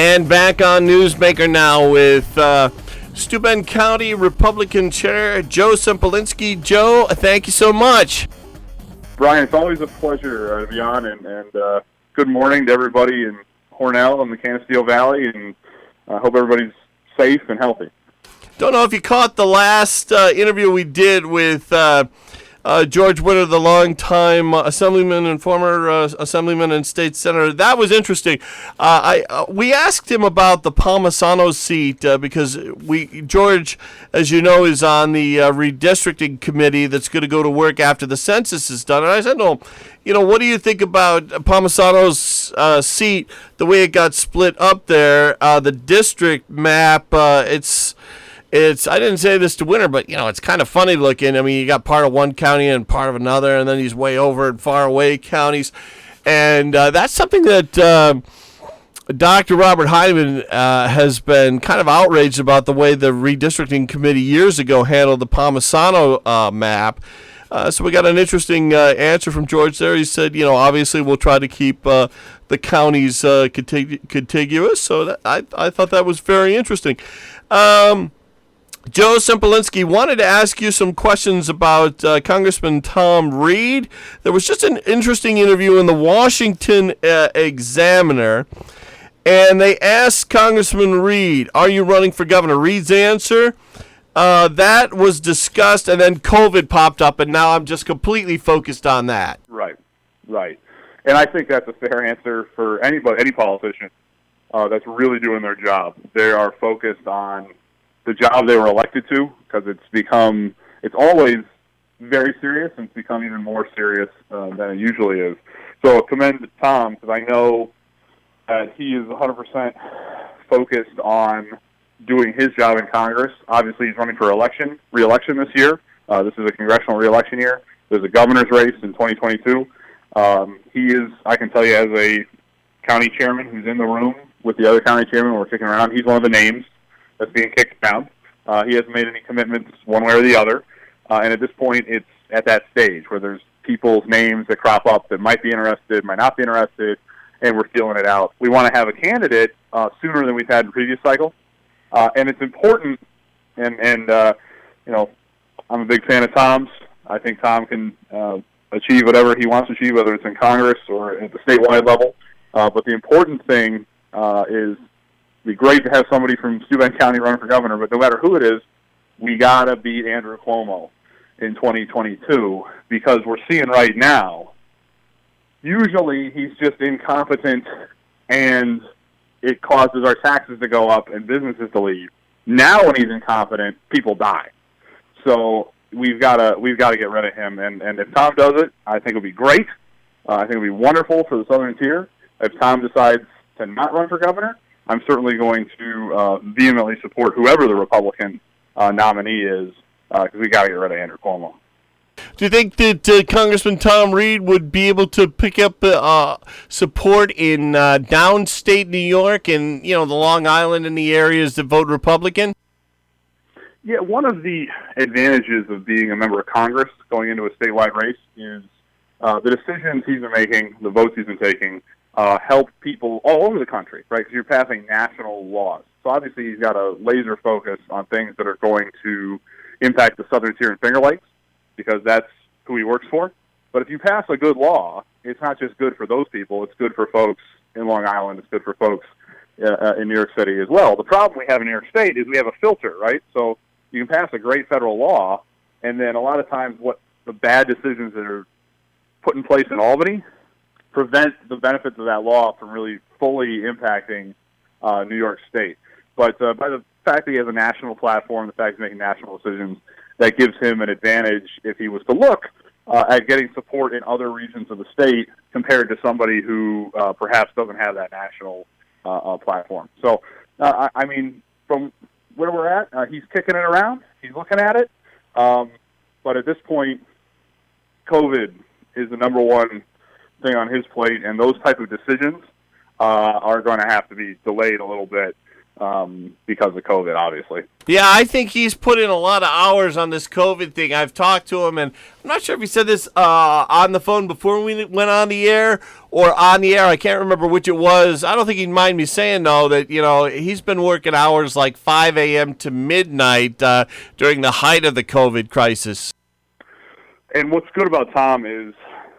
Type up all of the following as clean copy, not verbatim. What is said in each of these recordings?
And back on Newsmaker now with Steuben County Republican Chair Joe Sempolinski. Joe, thank you so much. Brian, it's always a pleasure to be on, and good morning to everybody in Hornell and the Canisteo Valley, and I hope everybody's safe and healthy. Don't know if you caught the last interview we did with George Witter, the longtime assemblyman and former assemblyman and state senator. That was interesting. We asked him about the Palmisano seat because George, as you know, is on the redistricting committee that's going to go to work after the census is done. And I said, no, what do you think about Palmisano's seat, the way it got split up there, the district map? I didn't say this to Winter, but, it's kind of funny looking. I mean, you got part of one county and part of another, and then he's way over in far away counties. And that's something that Dr. Robert Heineman has been kind of outraged about, the way the redistricting committee years ago handled the Palmisano map. So we got an interesting answer from George there. He said, obviously we'll try to keep the counties contiguous. So I thought that was very interesting. Joe Sempolinski, wanted to ask you some questions about Congressman Tom Reed. There was just an interesting interview in the Washington Examiner, and they asked Congressman Reed, are you running for governor? Reed's answer, that was discussed, and then COVID popped up, and now I'm just completely focused on that. Right. And I think that's a fair answer for any politician that's really doing their job. They are focused on the job they were elected to, because it's always very serious, and it's become even more serious than it usually is. So commend to Tom, because I know that he is 100% focused on doing his job in Congress. Obviously, he's running for re-election this year. This is a congressional re-election year. There's a governor's race in 2022. He is, I can tell you, as a county chairman who's in the room with the other county chairman we're kicking around, he's one of the names that's being kicked down. He hasn't made any commitments one way or the other. And at this point, it's at that stage where there's people's names that crop up that might be interested, might not be interested, and we're feeling it out. We want to have a candidate sooner than we've had in previous cycles. And it's important, and I'm a big fan of Tom's. I think Tom can achieve whatever he wants to achieve, whether it's in Congress or at the statewide level. But the important thing is, it'd be great to have somebody from Steuben County running for governor, but no matter who it is, we got to beat Andrew Cuomo in 2022, because we're seeing right now, usually he's just incompetent and it causes our taxes to go up and businesses to leave. Now when he's incompetent, people die. So we've got to get rid of him, and if Tom does it, I think it'll be great. I think it'll be wonderful for the Southern Tier. If Tom decides to not run for governor, I'm certainly going to vehemently support whoever the Republican nominee is, because we got to get rid of Andrew Cuomo. Do you think that Congressman Tom Reed would be able to pick up support in downstate New York and the Long Island and the areas that vote Republican? Yeah, one of the advantages of being a member of Congress going into a statewide race is the decisions he's been making, the votes he's been taking, help people all over the country, right? Because you're passing national laws. So obviously he's got a laser focus on things that are going to impact the Southern Tier and Finger Lakes, because that's who he works for. But if you pass a good law, it's not just good for those people. It's good for folks in Long Island. It's good for folks in New York City as well. The problem we have in New York State is we have a filter, right? So you can pass a great federal law, and then a lot of times what the bad decisions that are put in place in Albany prevent the benefits of that law from really fully impacting New York State. But by the fact that he has a national platform, the fact he's making national decisions, that gives him an advantage if he was to look at getting support in other regions of the state compared to somebody who perhaps doesn't have that national platform. So, I mean, from where we're at, he's kicking it around. He's looking at it. But at this point, COVID is the number one thing on his plate, and those type of decisions are going to have to be delayed a little bit because of COVID, obviously. Yeah, I think he's put in a lot of hours on this COVID thing. I've talked to him, and I'm not sure if he said this on the phone before we went on the air or on the air. I can't remember which it was. I don't think he'd mind me saying, though, that, he's been working hours like 5 a.m. to midnight during the height of the COVID crisis. And what's good about Tom is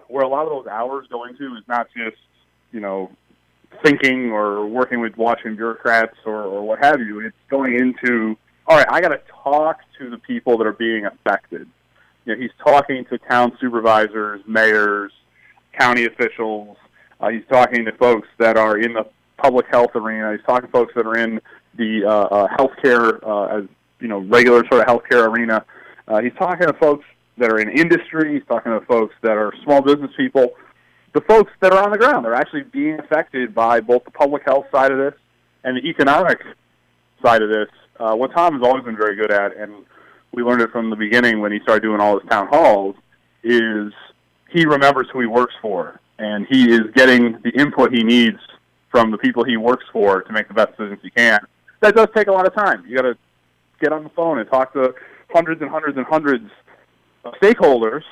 where a lot of those hours go into is not just, thinking or working with Washington bureaucrats or what have you. It's going into, all right, I got to talk to the people that are being affected. He's talking to town supervisors, mayors, county officials. He's talking to folks that are in the public health arena. He's talking to folks that are in the healthcare, regular sort of healthcare arena. He's talking to folks that are in industry. He's talking to folks that are small business people. The folks that are on the ground, they're actually being affected by both the public health side of this and the economic side of this. What Tom has always been very good at, and we learned it from the beginning when he started doing all his town halls, is he remembers who he works for, and he is getting the input he needs from the people he works for to make the best decisions he can. That does take a lot of time. You got to get on the phone and talk to hundreds and hundreds and hundreds of stakeholders.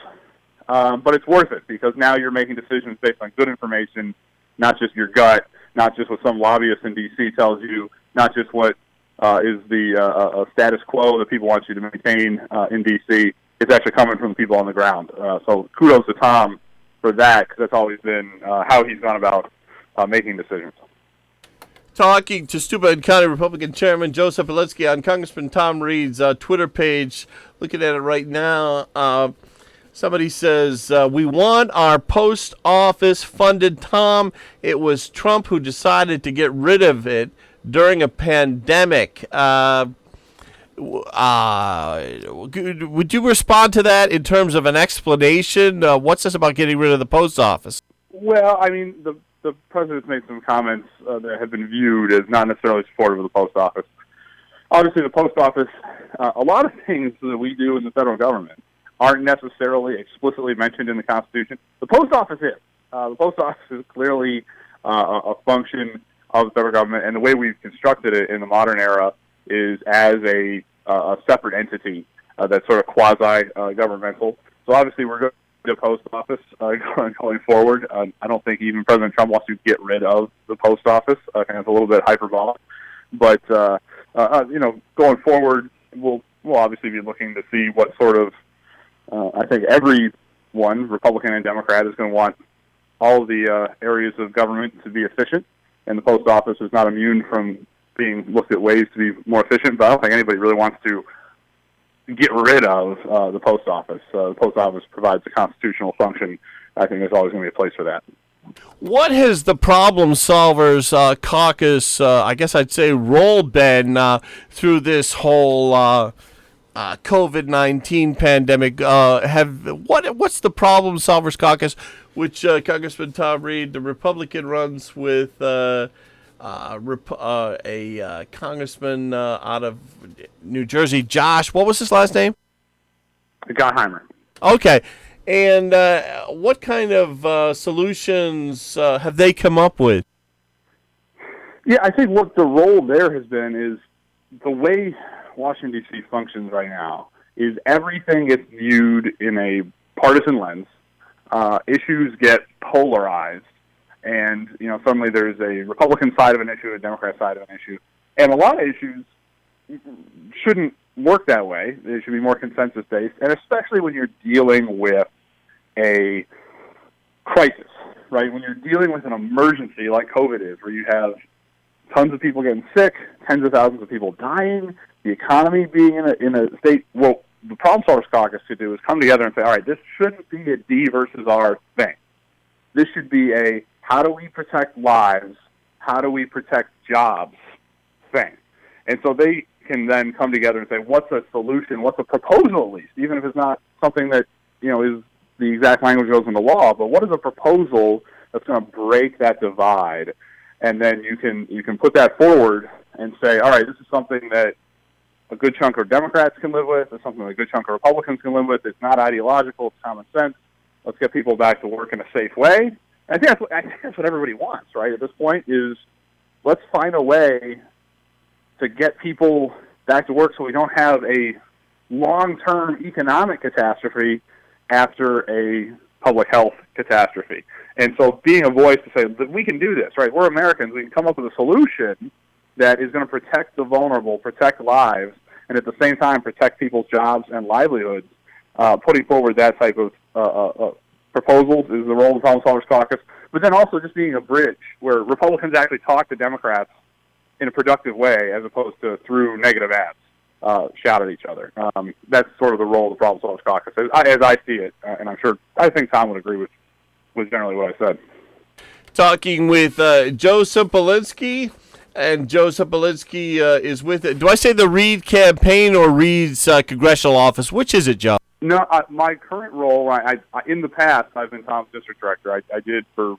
But it's worth it because now you're making decisions based on good information, not just your gut, not just what some lobbyist in D.C. tells you, not just what is the status quo that people want you to maintain in D.C. It's actually coming from the people on the ground. So kudos to Tom for that because that's always been how he's gone about making decisions. Talking to Steuben County Republican Chairman Joe Sempolinski on Congressman Tom Reed's Twitter page. Looking at it right now. Somebody says, we want our post office funded, Tom. It was Trump who decided to get rid of it during a pandemic. Would you respond to that in terms of an explanation? What's this about getting rid of the post office? Well, I mean, the president's made some comments that have been viewed as not necessarily supportive of the post office. Obviously, the post office, a lot of things that we do in the federal government aren't necessarily explicitly mentioned in the Constitution. The post office is. The post office is clearly a function of the federal government, and the way we've constructed it in the modern era is as a separate entity that's sort of quasi-governmental. So obviously we're going to the post office going forward. I don't think even President Trump wants to get rid of the post office. I think it's a little bit hyperbolic. But, going forward, we'll obviously be looking to see what sort of I think everyone, Republican and Democrat, is going to want all of the areas of government to be efficient, and the post office is not immune from being looked at ways to be more efficient, but I don't think anybody really wants to get rid of the post office. The post office provides a constitutional function. I think there's always going to be a place for that. What has the Problem Solvers Caucus, I guess I'd say, role been through this whole COVID-19 pandemic? What's the Problem Solvers Caucus, which Congressman Tom Reed, the Republican, runs with a congressman out of New Jersey, Josh. What was his last name? Gottheimer. Okay. And what kind of solutions have they come up with? Yeah, I think what the role there has been is the way Washington, D.C. functions right now is everything gets viewed in a partisan lens. Issues get polarized. And, suddenly there's a Republican side of an issue, a Democrat side of an issue. And a lot of issues shouldn't work that way. They should be more consensus-based, and especially when you're dealing with a crisis, right? When you're dealing with an emergency like COVID is, where you have tons of people getting sick, tens of thousands of people dying, the economy being in a state. Well, the Problem Solvers Caucus could do is come together and say, all right, this shouldn't be a D versus R thing. This should be a how do we protect lives, how do we protect jobs thing. And so they can then come together and say, what's a solution, what's a proposal at least, even if it's not something that, is the exact language goes into law, but what is a proposal that's going to break that divide? And then you can put that forward and say, all right, this is something that a good chunk of Democrats can live with. It's something that a good chunk of Republicans can live with. It's not ideological. It's common sense. Let's get people back to work in a safe way. And I think that's what everybody wants, right? At this point is let's find a way to get people back to work so we don't have a long-term economic catastrophe after a public health catastrophe. And so being a voice to say that we can do this, right? We're Americans. We can come up with a solution that is going to protect the vulnerable, protect lives, and at the same time protect people's jobs and livelihoods. Putting forward that type of proposals is the role of the Problem Solvers Caucus, but then also just being a bridge where Republicans actually talk to Democrats in a productive way as opposed to through negative ads. Shout at each other. That's sort of the role of the Problem Solvers Caucus, as I see it, and I think Tom would agree with generally what I said. Talking with Joe Sempolinski, and Joe Sempolinski is with it. Do I say the Reed campaign or Reed's congressional office? Which is it, Joe? No, my current role, I in the past, I've been Tom's district director. I did for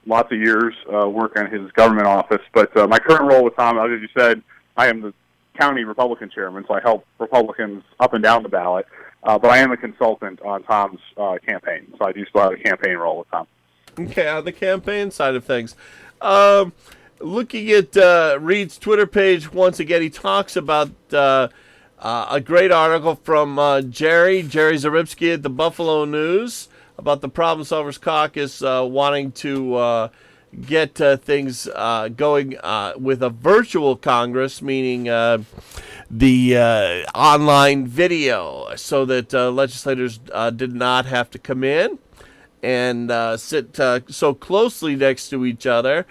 lots of years work on his government office, but my current role with Tom, as you said, I am the county Republican chairman, so I help Republicans up and down the ballot, but I am a consultant on Tom's campaign, so I do still have a campaign role with Tom. Okay, on the campaign side of things. Looking at Reed's Twitter page, once again, he talks about a great article from Jerry Zaribski at the Buffalo News about the Problem Solvers Caucus wanting to get things going with a virtual Congress, meaning the online video, so that legislators did not have to come in and sit so closely next to each other.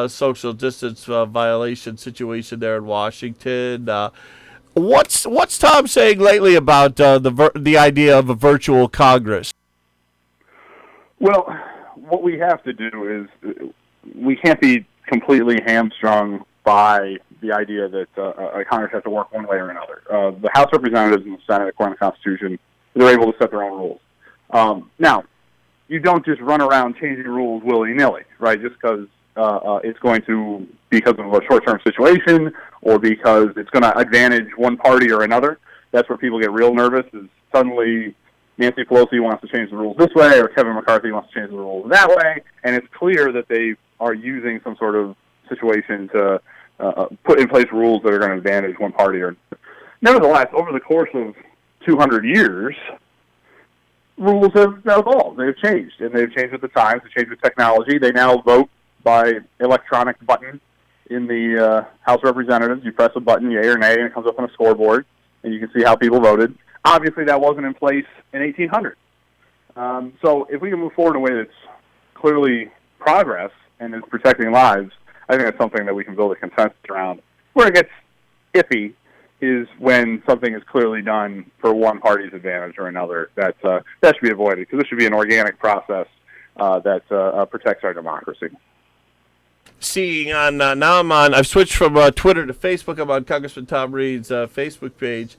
Social distance violation situation there in Washington. What's Tom saying lately about the idea of a virtual Congress? Well, what we have to do is we can't be completely hamstrung by the idea that a Congress has to work one way or another. The House of Representatives and the Senate, according to the Constitution, they're able to set their own rules. Now, you don't just run around changing rules willy-nilly, right, just because it's going to, because of a short-term situation or because it's going to advantage one party or another. That's where people get real nervous, is suddenly Nancy Pelosi wants to change the rules this way or Kevin McCarthy wants to change the rules that way, and it's clear that they are using some sort of situation to put in place rules that are going to advantage one party or another. Nevertheless, over the course of 200 years, rules have evolved. They've changed, and they've changed with the times. They've changed with technology. They now vote by electronic button in the House of Representatives. You press a button, yay or nay, and it comes up on a scoreboard, and you can see how people voted. Obviously, that wasn't in place in 1800. So if we can move forward in a way that's clearly progress and is protecting lives, I think that's something that we can build a consensus around. Where it gets iffy is when something is clearly done for one party's advantage or another. That should be avoided, because this should be an organic process that protects our democracy. Seeing on now I've switched from Twitter to Facebook. I'm on Congressman Tom Reed's Facebook page,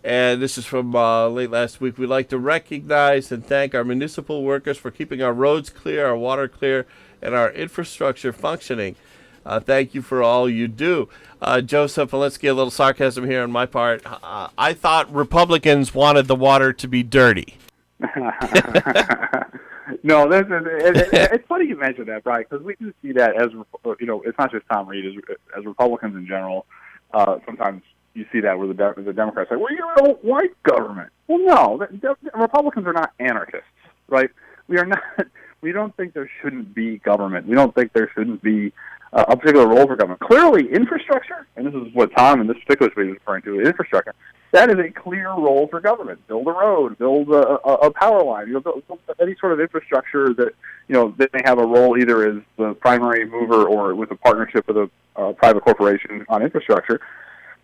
and this is from late last week. We'd like to recognize and thank our municipal workers for keeping our roads clear, our water clear, and our infrastructure functioning. Thank you for all you do. Joseph, let's get a little sarcasm here on my part. I thought Republicans wanted the water to be dirty. No, it's funny you mentioned that, Brian, because we do see that as, it's not just Tom Reed, as Republicans in general. Sometimes you see that where the Democrats say, well, you don't like government. Well, no, Republicans are not anarchists, right? We are not. We don't think there shouldn't be government. We don't think there shouldn't be a particular role for government. Clearly, infrastructure, and this is what Tom in this particular speech is referring to, infrastructure, that is a clear role for government. Build a road, build a power line, build any sort of infrastructure that, that may have a role either as the primary mover or with a partnership with a private corporation on infrastructure.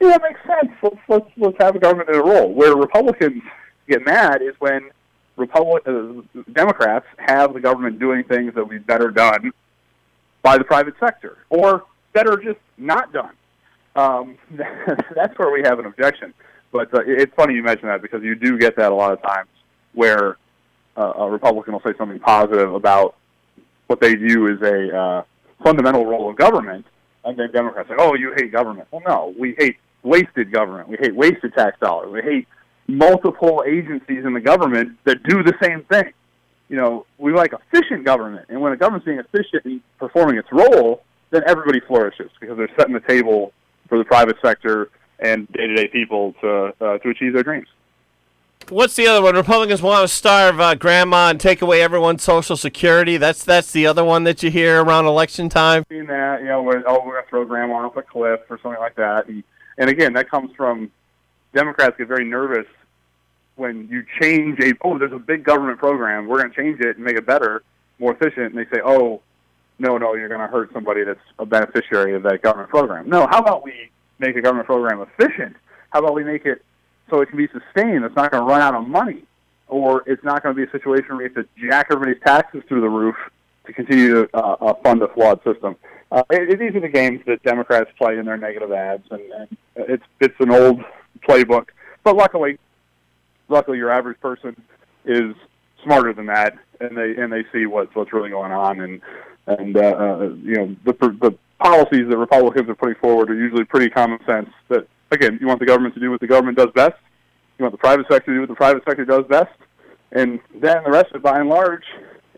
Yeah, that makes sense. Let's have a government in a role. Where Republicans get mad is when Democrats have the government doing things that would be better done by the private sector, or better just not done. That's where we have an objection. But it's funny you mention that, because you do get that a lot of times where a Republican will say something positive about what they view as a fundamental role of government, and then Democrats say, oh, you hate government. Well, no, we hate wasted government. We hate wasted tax dollars. We hate multiple agencies in the government that do the same thing. We like efficient government, and when a government's being efficient in performing its role, then everybody flourishes, because they're setting the table for the private sector and day-to-day people to achieve their dreams. What's the other one? Republicans want to starve grandma and take away everyone's Social Security. That's the other one that you hear around election time. Seen that, we're going to throw grandma off a cliff or something like that. And again, that comes from Democrats get very nervous when you change there's a big government program, we're going to change it and make it better, more efficient, and they say, no, you're going to hurt somebody that's a beneficiary of that government program. No, how about we make a government program efficient? How about we make it so it can be sustained? It's not going to run out of money, or it's not going to be a situation where you have to jack everybody's taxes through the roof to continue to fund a flawed system. These are the games that Democrats play in their negative ads, and it's an old playbook. But luckily, your average person is smarter than that, and they see what's really going on, and the policies that Republicans are putting forward are usually pretty common sense. That again, you want the government to do what the government does best. You want the private sector to do what the private sector does best, and then the rest of it, by and large,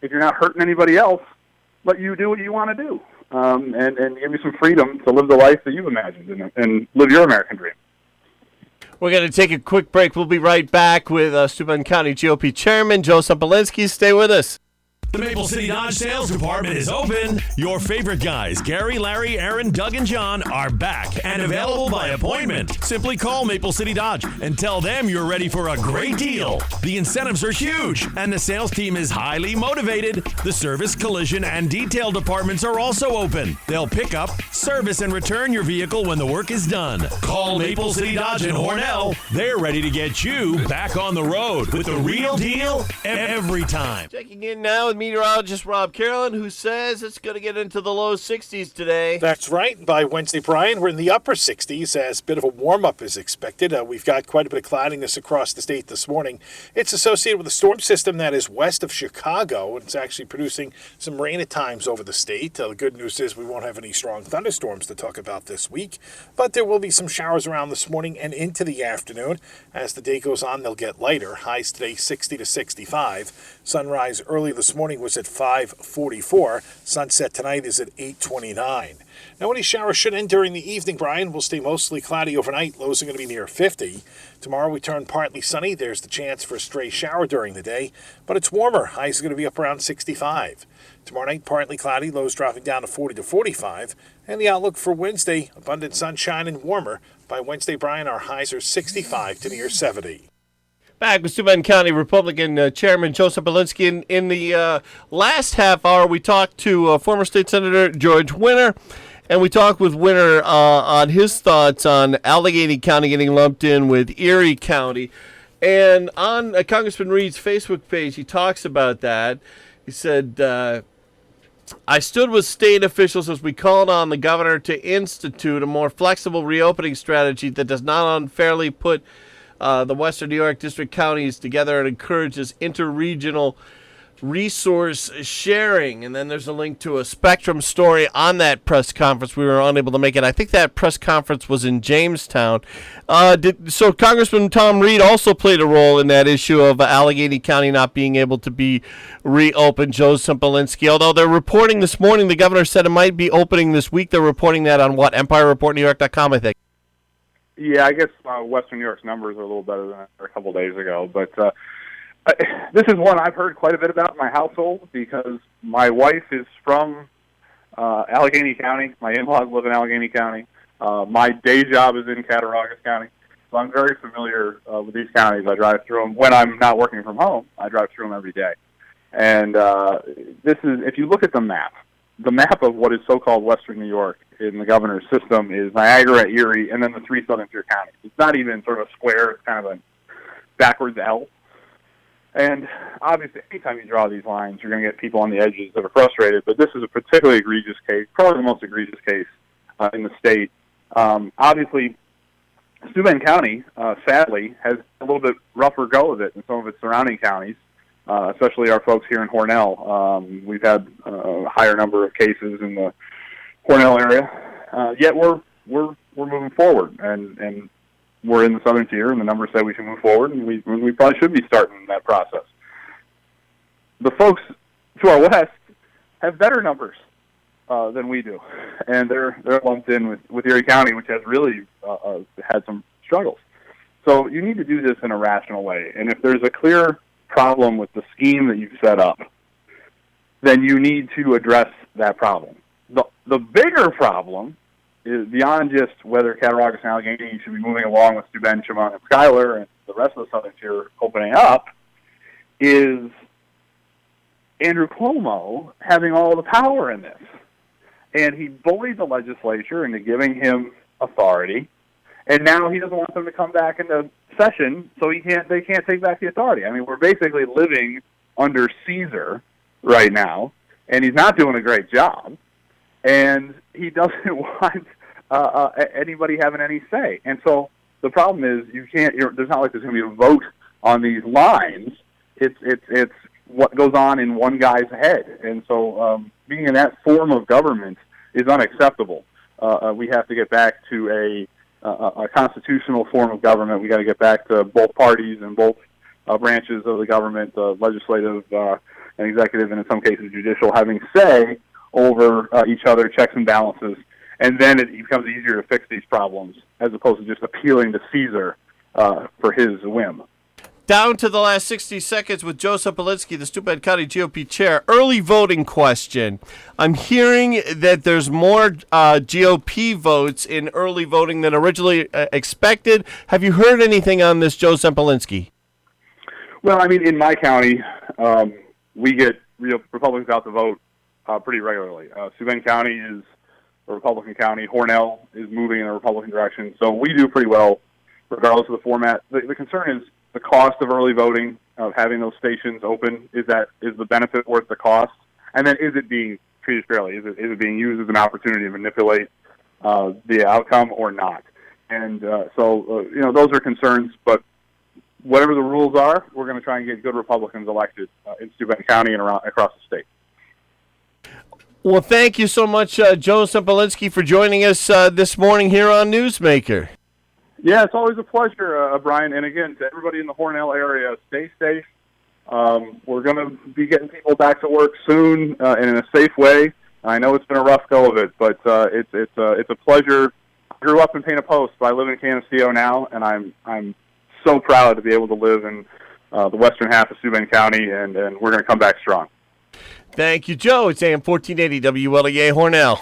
if you're not hurting anybody else, let you do what you want to do, and give you some freedom to live the life that you've imagined and live your American dream. We're going to take a quick break. We'll be right back with Steuben County GOP Chairman Joe Sempolinski. Stay with us. The Maple City Dodge Sales Department is open. Your favorite guys, Gary, Larry, Aaron, Doug, and John, are back and available by appointment. Simply call Maple City Dodge and tell them you're ready for a great deal. The incentives are huge, and the sales team is highly motivated. The service, collision, and detail departments are also open. They'll pick up, service, and return your vehicle when the work is done. Call Maple City Dodge in Hornell. They're ready to get you back on the road with the real deal every time. Checking in now with meteorologist Rob Carolyn, who says it's going to get into the low 60s today. That's right. By Wednesday, Brian, we're in the upper 60s as a bit of a warm-up is expected. We've got quite a bit of cloudiness across the state this morning. It's associated with a storm system that is west of Chicago, and it's actually producing some rain at times over the state. The good news is we won't have any strong thunderstorms to talk about this week, but there will be some showers around this morning and into the afternoon. As the day goes on, they'll get lighter. Highs today 60 to 65. Sunrise early this morning was at 5:44. Sunset tonight is at 8:29. Now, any showers should end during the evening, Brian. Will stay mostly cloudy overnight. Lows are going to be near 50. Tomorrow we turn partly sunny. There's the chance for a stray shower during the day, but it's warmer. Highs are going to be up around 65. Tomorrow night, partly cloudy. Lows dropping down to 40 to 45. And the outlook for Wednesday, abundant sunshine and warmer. By Wednesday, Brian, our highs are 65 to near 70. Back with Steuben County Republican Chairman Joe Sempolinski. In the last half hour, we talked to former State Senator George Winter, and we talked with Winter on his thoughts on Allegheny County getting lumped in with Erie County. And on Congressman Reed's Facebook page, he talks about that. He said, I stood with state officials as we called on the governor to institute a more flexible reopening strategy that does not unfairly put the Western New York district counties together and encourages interregional resource sharing. And then there's a link to a Spectrum story on that press conference. We were unable to make it. I think that press conference was in Jamestown. So Congressman Tom Reed also played a role in that issue of Allegheny County not being able to be reopened. Joe Sempolinski, although they're reporting this morning, the governor said it might be opening this week. They're reporting that on what? EmpireReportNewYork.com, I think. Yeah, I guess Western New York's numbers are a little better than a couple of days ago. But this is one I've heard quite a bit about in my household because my wife is from Allegheny County. My in-laws live in Allegheny County. My day job is in Cattaraugus County. So I'm very familiar with these counties. I drive through them. When I'm not working from home, I drive through them every day. And this is, if you look at the map of what is so-called Western New York in the governor's system is Niagara, Erie, and then the three southern tier counties. It's not even sort of a square. It's kind of a backwards L. And obviously, anytime you draw these lines, you're going to get people on the edges that are frustrated. But this is a particularly egregious case, probably the most egregious case in the state. Obviously, Steuben County, sadly, has a little bit rougher go of it than some of its surrounding counties. Especially our folks here in Hornell. We've had a higher number of cases in the Hornell area. Yet we're moving forward, and we're in the southern tier, and the numbers say we should move forward, and we probably should be starting that process. The folks to our west have better numbers. than we do, and they're lumped in with Erie County, which has really had some struggles. So you need to do this in a rational way, and if there's a clear problem with the scheme that you've set up, then you need to address that problem. The bigger problem is beyond just whether Cattaraugus and Allegheny should be moving along with Steuben, Chemung, and Schuyler and the rest of the southern tier opening up, is Andrew Cuomo having all the power in this. And he bullied the legislature into giving him authority, and now he doesn't want them to come back into session, so they can't take back the authority. I mean, we're basically living under Caesar right now, and he's not doing a great job, and he doesn't want anybody having any say. And so the problem is there's not like there's going to be a vote on these lines. It's what goes on in one guy's head. And so being in that form of government is unacceptable. We have to get back to a constitutional form of government. We got to get back to both parties and both branches of the government, legislative and executive, and in some cases judicial, having say over each other, checks and balances. And then it becomes easier to fix these problems as opposed to just appealing to Caesar for his whim. Down to the last 60 seconds with Joe Sempolinski, the Steuben County GOP chair. Early voting question. I'm hearing that there's more GOP votes in early voting than originally expected. Have you heard anything on this, Joe Sempolinski? Well, I mean, in my county, we get Republicans out to vote pretty regularly. Steuben County is a Republican county. Hornell is moving in a Republican direction. So we do pretty well regardless of the format. The concern is the cost of early voting, of having those stations open. Is the benefit worth the cost? And then is it being treated fairly? Is it being used as an opportunity to manipulate the outcome or not? And so those are concerns. But whatever the rules are, we're going to try and get good Republicans elected in Steuben County and across the state. Well, thank you so much, Joe Sempolinski, for joining us this morning here on Newsmaker. Yeah, it's always a pleasure, Brian. And again, to everybody in the Hornell area, stay safe. We're going to be getting people back to work soon and in a safe way. I know it's been a rough go of it, but it's a pleasure. I grew up in Painted Post, but I live in Canisteo now, and I'm so proud to be able to live in the western half of Steuben County, and we're going to come back strong. Thank you, Joe. It's AM 1480 WLEA Hornell.